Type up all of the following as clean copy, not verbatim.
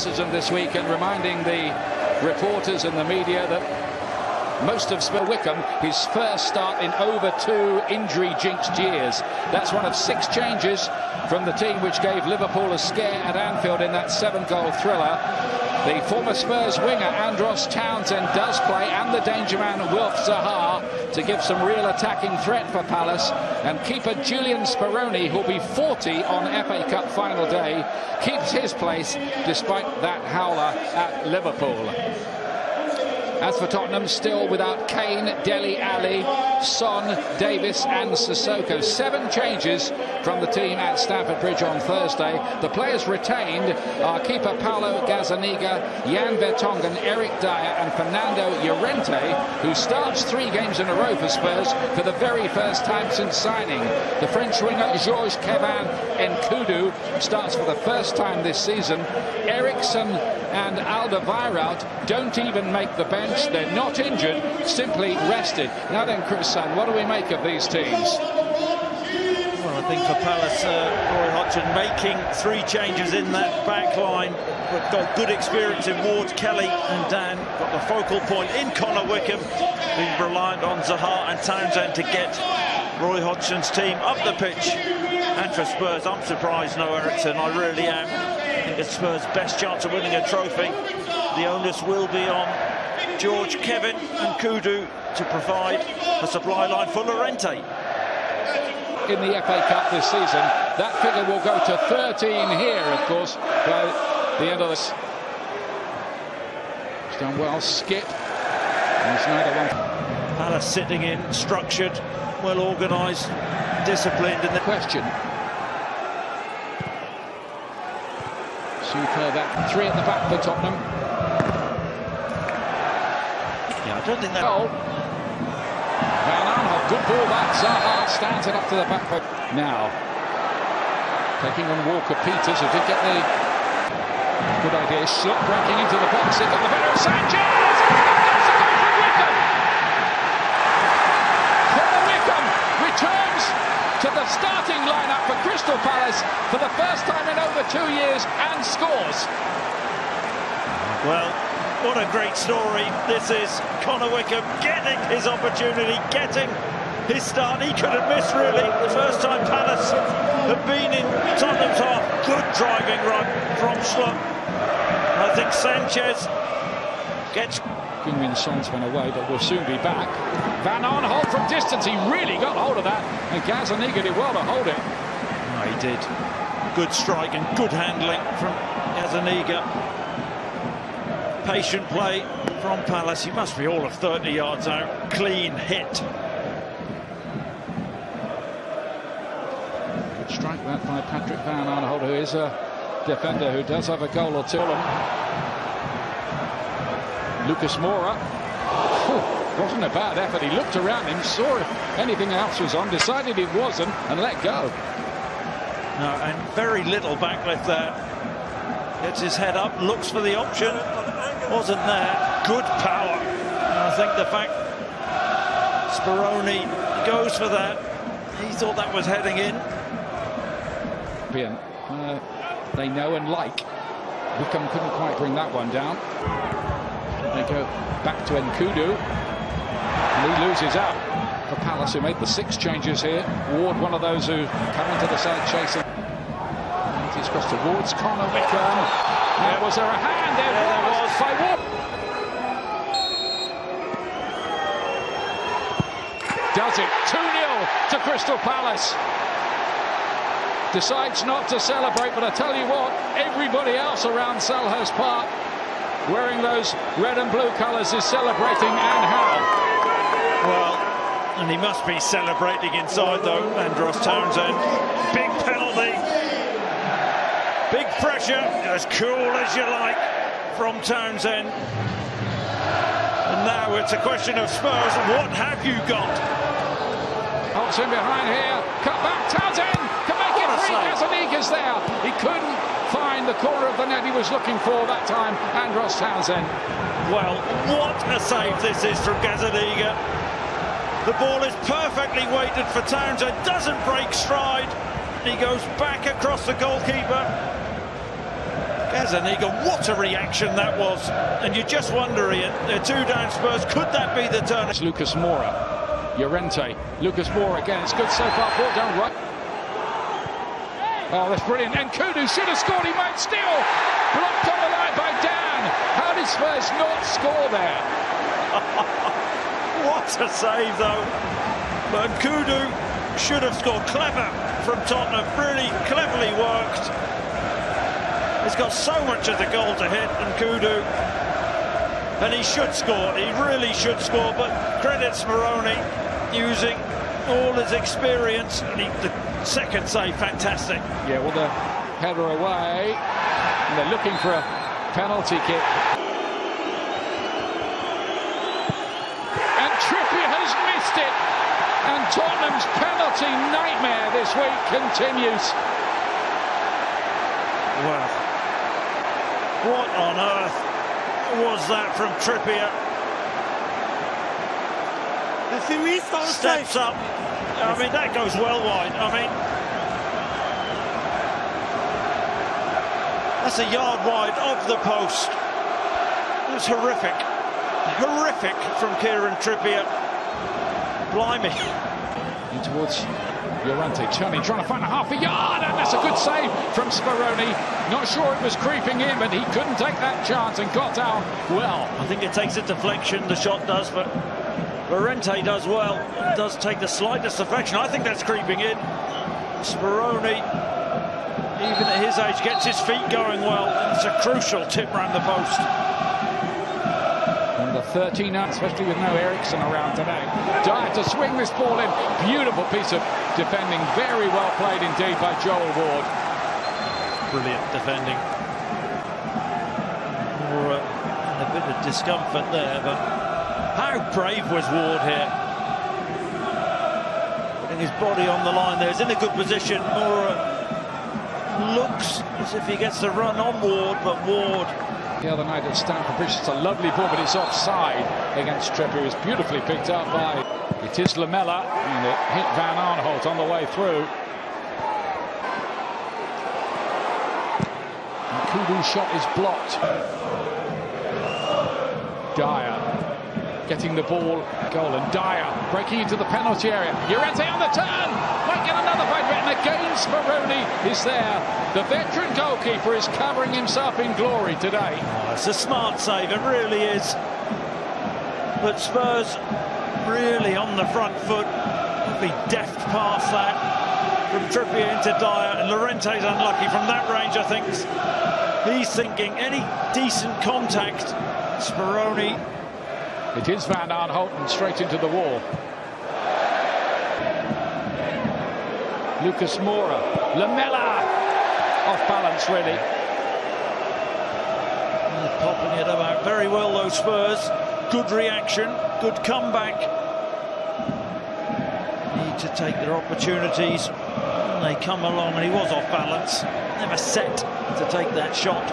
criticism this week and reminding the reporters and the media that most of Spurs Wickham, his first start in over 2 injury-jinxed years. That's one of 6 changes from the team which gave Liverpool a scare at Anfield in that 7-goal thriller. The former Spurs winger Andros Townsend does play, and the danger man Wilf Zaha, to give some real attacking threat for Palace. And keeper Julian Speroni, who'll be 40 on FA Cup final day, keeps his place despite that howler at Liverpool. As for Tottenham, still without Kane, Dele Alli, Son, Davis and Sissoko. 7 changes from the team at Stamford Bridge on Thursday. The players retained are keeper Paulo Gazzaniga, Jan Vertonghen, Eric Dyer and Fernando Llorente, who starts 3 games in a row for Spurs for the very first time since signing. The French winger Georges Kevin Nkoudou starts for the first time this season. Eriksen and Alderweireld don't even make the bench. They're not injured, simply rested. Now then, Chris Sun, what do we make of these teams? Well, I think for Palace, Roy Hodgson making 3 changes in that back line, but got good experience in Ward, Kelly and Dan. Got the focal point in Connor Wickham, who's reliant on Zaha and Townsend to get Roy Hodgson's team up the pitch. And for Spurs, I'm surprised no Eriksen, I really am. I think it's Spurs' best chance of winning a trophy. The onus will be on George Kevin Nkoudou to provide a supply line for Llorente. In the FA Cup this season, that figure will go to 13 here, of course, by the end of this. He's done well, skip. And it's neither one. Palace sitting in, structured, well organised, disciplined in the question. Superb back, 3 at the back for Tottenham. I don't think that... Oh. Van Aanholt, good ball back. Zaha stands it up to the back post. Now, taking on Walker Peters, who did get the good idea. Slot breaking into the box. He got the better of Sanchez. Connor Wickham returns to the starting lineup for Crystal Palace for the first time in over 2 years and scores. Well, what a great story this is. Connor Wickham getting his opportunity, getting his start. He couldn't miss, really. The first time Palace have been in Tottenham's half. Good driving run from Slot. I think Sanchez gets... Heung-min Son's been away, but will soon be back. Van Aanholt from distance, he really got hold of that. And Gazzaniga did well to hold it. Oh, he did. Good strike and good handling from Gazzaniga. Patient play from Palace. He must be all of 30 yards out. Clean hit. Good strike that by Patrick Van Aanholt, who is a defender who does have a goal or 2. Lucas Moura. Wasn't a bad effort. He looked around him, saw if anything else was on, decided it wasn't, and let go. No, and very little backlift there. Gets his head up, looks for the option. Wasn't there. Good power. And I think the fact Speroni goes for that, he thought that was heading in. They know and like. Wickham couldn't quite bring that one down. They go back to Nkoudou. And he loses out for Palace, who made the 6 changes here. Ward, one of those who come into the side chasing. He's crossed towards Connor Wickham. Was there a hand? There was by Ward. Does it. 2-0 to Crystal Palace. Decides not to celebrate, but I tell you what, everybody else around Selhurst Park wearing those red and blue colours is celebrating, and how. Well, and he must be celebrating inside though, Andros Townsend. Big penalty. Big pressure, as cool as you like from Townsend. And now it's a question of Spurs, what have you got? Holtz in behind here, cut back, Townsend can make it free. Gazzaniga's there. He couldn't find the corner of the net he was looking for that time, Andros Townsend. Well, what a save this is from Gazzaniga. The ball is perfectly weighted for Townsend, doesn't break stride. He goes back across the goalkeeper. Gazzaniga, what a reaction that was. And you just wonder, Ian, they're 2 down Spurs, could that be the turn? It's Lucas Moura, Llorente, Lucas Moura again, it's good so far, brought down right. Oh, that's brilliant, and Kudu should have scored, he might still. Blocked on the line by Dan. How did Spurs not score there? What a save though. But Kudu should have scored. Clever from Tottenham, really cleverly worked. He's got so much of the goal to hit, and Kudu, and he should score, he really should score, but credit Speroni using all his experience. The second save, fantastic. Yeah, well, the header away, and they're looking for a penalty kick. And Trippier has missed it, and Tottenham's penalty nightmare this week continues. Well, what on earth was that from Trippier? Steps up. I mean, that goes well wide. I mean, that's a yard wide of the post. It was horrific. Horrific from Kieran Trippier. Blimey. In towards Llorente, turning, trying to find a half a yard, and that's a good save from Speroni. Not sure it was creeping in, but he couldn't take that chance and got out well. I think it takes a deflection, the shot does, but Llorente does well. It does take the slightest deflection. I think that's creeping in. Speroni, even at his age, gets his feet going well. It's a crucial tip round the post. Number 13, especially with no Eriksson around today. Dyer to swing this ball in. Beautiful piece of defending. Very well played indeed by Joel Ward. Brilliant defending. A bit of discomfort there, but how brave was Ward here? Putting his body on the line there. He's in a good position. Moura looks as if he gets the run on Ward, but Ward... The other night at Stamford Bridge, it's a lovely ball, but it's offside against Trippier. It was beautifully picked up by... It is Lamela, and it hit Van Aanholt on the way through. And Kudu's shot is blocked. Dyer getting the ball, goal, and Dyer breaking into the penalty area. Llorente on the turn, might get another bite, and again Speroni is there. The veteran goalkeeper is covering himself in glory today. Oh, it's a smart save, it really is. But Spurs really on the front foot, be deft past that from Trippier into Dyer, and Llorente's unlucky from that range. I think he's thinking any decent contact. Speroni. It is Van Aanholt and straight into the wall. Lucas Moura, Lamela, off balance really. They're popping it about very well, those Spurs. Good reaction, good comeback. Need to take their opportunities. And they come along, and he was off balance. Never set to take that shot.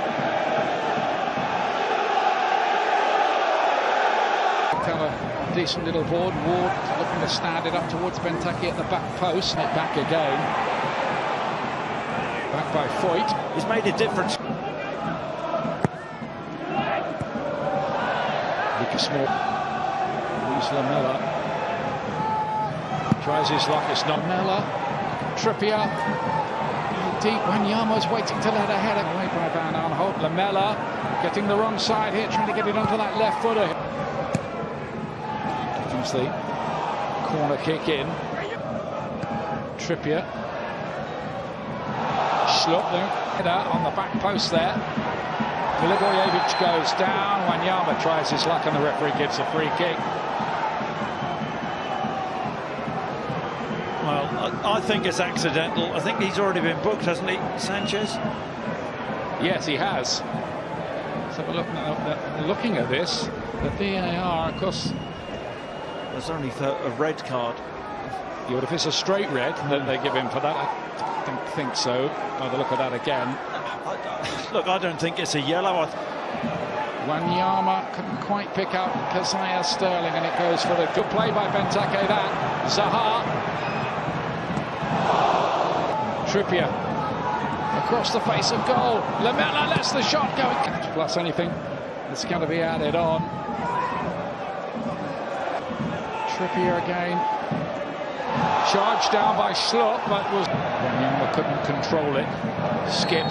A decent little board. Ward looking to stand it up towards Benteke at the back post. And it back again. Back by Foyt. He's made a difference. Lucas Moura. Luis Lamela. Tries his luck. It's not Lamela. Trippier. Deep. Wanyama's waiting to let a header away by Van Aanholt. Lamela getting the wrong side here, trying to get it onto that left footer. The corner kick in. Trippier. Schlotner header on the back post there. Milivojevic goes down. Wanyama tries his luck, and the referee gives a free kick. Well, I think it's accidental. I think he's already been booked, hasn't he, Sanchez? Yes, he has. So we're looking at this. The VAR, of course. There's only for a red card. Yeah, but if it's a straight red that they give him for that, I don't think so. By the look at that again. Look, I don't think it's a yellow. Wanyama couldn't quite pick up Kazaya Sterling, and it goes for the good play by Benteke. That Zaha. Trippier Across the face of goal. Lamela lets the shot go. Plus anything that's going to be added on. Trippier again. Charged down by Schlupp, but Wanyama couldn't control it. Skip.